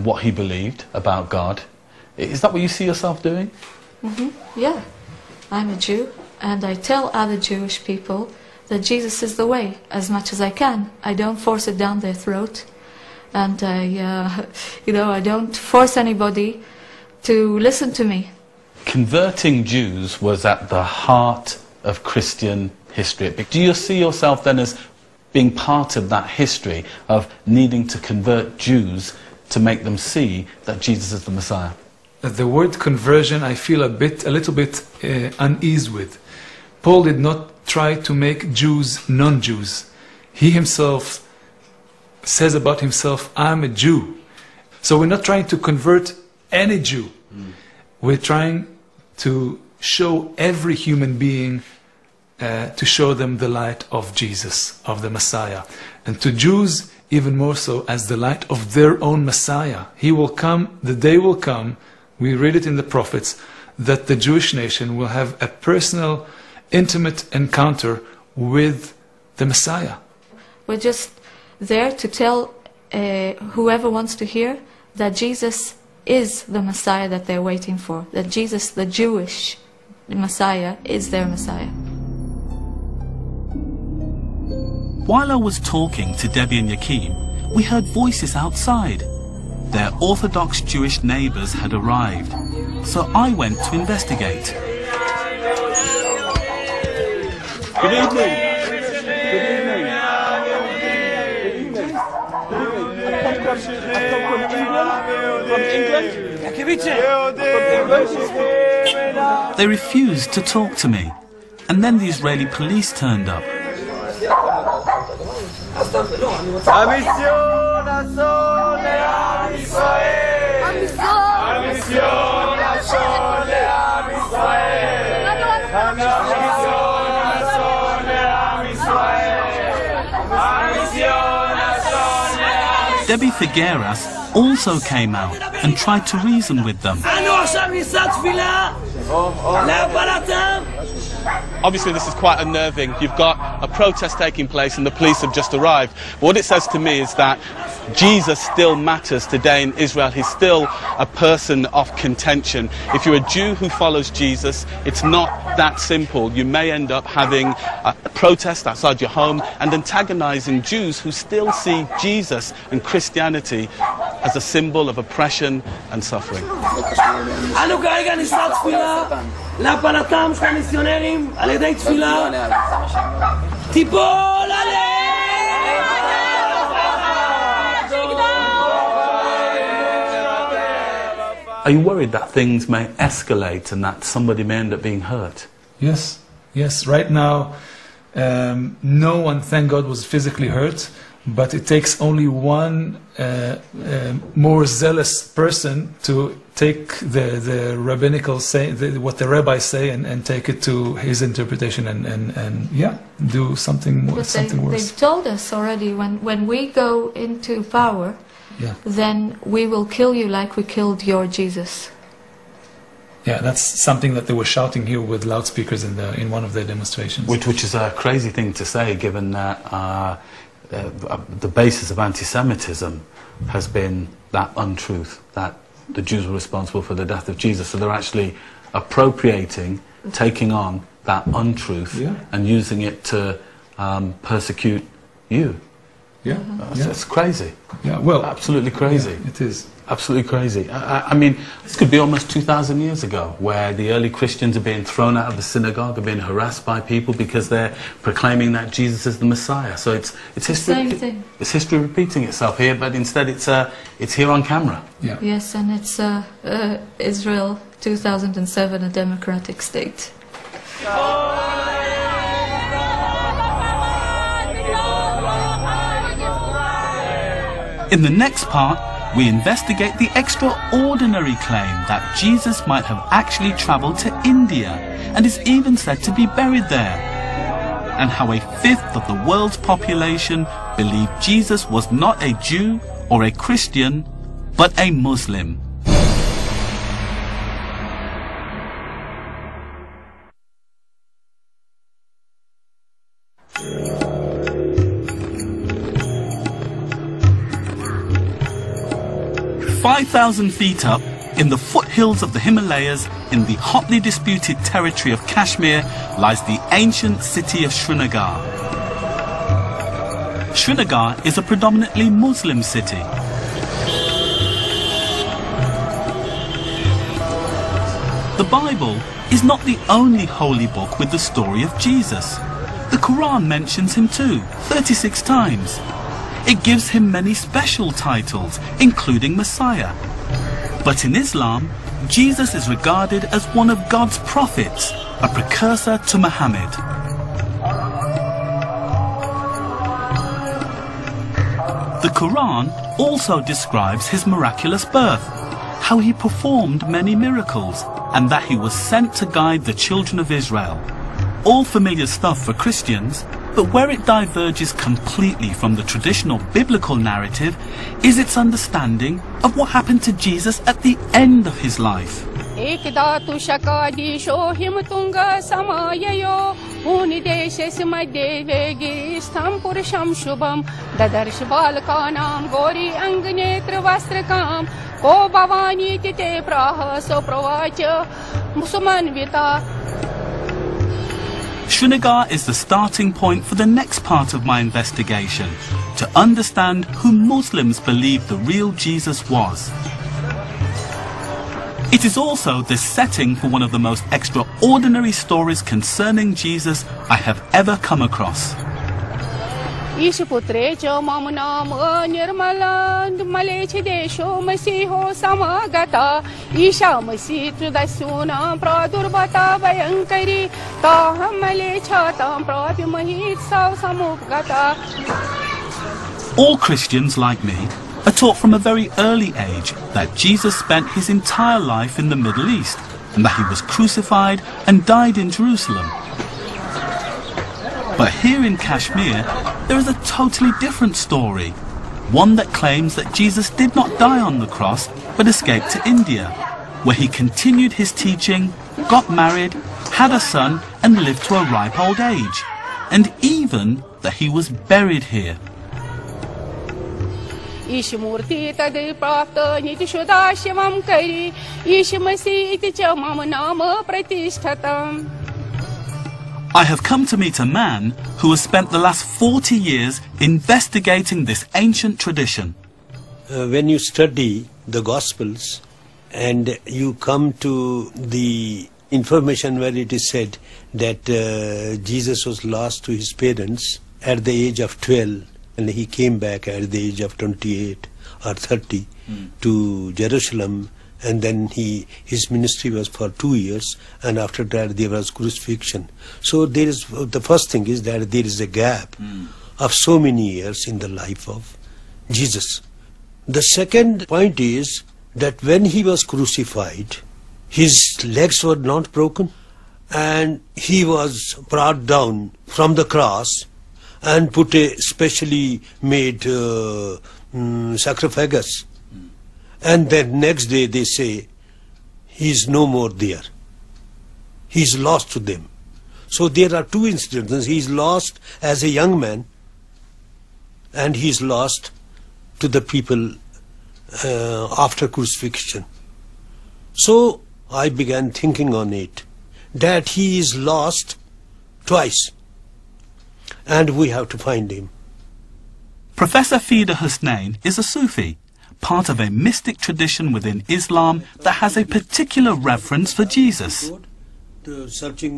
what he believed about God. Is that what you see yourself doing? Yeah, I'm a Jew, and I tell other Jewish people that Jesus is the way as much as I can. I don't force it down their throat, and I don't force anybody to listen to me. Converting Jews was at the heart of Christian history. Do you see yourself then as being part of that history of needing to convert Jews to make them see that Jesus is the Messiah? The word conversion I feel a little bit unease with. Paul did not try to make Jews non-Jews. He himself says about himself, I'm a Jew. So we're not trying to convert any Jew. We're trying to show every human being, to show them the light of Jesus, of the Messiah. And to Jews, even more so, as the light of their own Messiah. He will come, the day will come, we read it in the prophets, that the Jewish nation will have a personal, intimate encounter with the Messiah. We're just there to tell whoever wants to hear that Jesus is the Messiah that they're waiting for. That Jesus, the Jewish Messiah, is their Messiah. While I was talking to Debbie and Yakim, we heard voices outside. Their Orthodox Jewish neighbors had arrived, so I went to investigate. Good evening. They refused to talk to me, and then the Israeli police turned up. Debbie Figueras also came out and tried to reason with them. Obviously this is quite unnerving. You've got a protest taking place and the police have just arrived. What it says to me is that Jesus still matters today in Israel. He's still a person of contention. If you're a Jew who follows Jesus, it's not that simple. You may end up having a protest outside your home and antagonizing Jews who still see Jesus and Christianity as a symbol of oppression and suffering. להפלתם של המיסיונרים על ידי תפילה תיפול Are you worried that things may escalate and that somebody may end up being hurt? Yes, yes. Right now, no one, thank God, was physically hurt. But it takes only one more zealous person to take the rabbinical say, what the rabbis say, and take it to his interpretation, and yeah, do something more, something worse. They've told us already, when we go into power, then we will kill you like we killed your Jesus. Yeah, that's something that they were shouting here with loudspeakers in one of their demonstrations. Which is a crazy thing to say, given that the basis of anti-Semitism has been that untruth, that the Jews were responsible for the death of Jesus. So they're actually appropriating, taking on that untruth and using it to persecute you. Yeah, It's crazy. Yeah, well, absolutely crazy. Yeah, it is. Absolutely crazy. I mean, this could be almost 2,000 years ago, where the early Christians are being thrown out of the synagogue, are being harassed by people because they're proclaiming that Jesus is the Messiah. So it's history. Same thing. It's history repeating itself here, but instead it's here on camera. Yeah. Yes, and it's Israel 2007, a democratic state. In the next part, we investigate the extraordinary claim that Jesus might have actually travelled to India and is even said to be buried there, and how a fifth of the world's population believed Jesus was not a Jew or a Christian, but a Muslim. 5,000 feet up, in the foothills of the Himalayas, in the hotly disputed territory of Kashmir, lies the ancient city of Srinagar. Srinagar is a predominantly Muslim city. The Bible is not the only holy book with the story of Jesus. The Quran mentions him too, 36 times. It gives him many special titles, including Messiah. But in Islam, Jesus is regarded as one of God's prophets, a precursor to Muhammad. The Quran also describes his miraculous birth, how he performed many miracles, and that he was sent to guide the children of Israel. All familiar stuff for Christians, but where it diverges completely from the traditional biblical narrative is its understanding of what happened to Jesus at the end of his life. Srinagar is the starting point for the next part of my investigation, to understand who Muslims believe the real Jesus was. It is also the setting for one of the most extraordinary stories concerning Jesus I have ever come across. All Christians, like me, are taught from a very early age that Jesus spent his entire life in the Middle East and that he was crucified and died in Jerusalem. But here in Kashmir, there is a totally different story. One that claims that Jesus did not die on the cross, but escaped to India, where he continued his teaching, got married, had a son, and lived to a ripe old age. And even that he was buried here. I have come to meet a man who has spent the last 40 years investigating this ancient tradition. When you study the Gospels and you come to the information where it is said that Jesus was lost to his parents at the age of 12 and he came back at the age of 28 or 30 to Jerusalem, and then his ministry was for 2 years, and after that there was crucifixion. So there is, the first thing is that there is a gap of so many years in the life of Jesus. The second point is that when he was crucified, his legs were not broken, and he was brought down from the cross and put a specially made sarcophagus. And then next day they say, he's no more there. He's lost to them. So there are two instances. He's lost as a young man, and he's lost to the people after crucifixion. So I began thinking on it, that he is lost twice, and we have to find him. Professor Fida Hussain is a Sufi, part of a mystic tradition within Islam that has a particular reverence for Jesus. Searching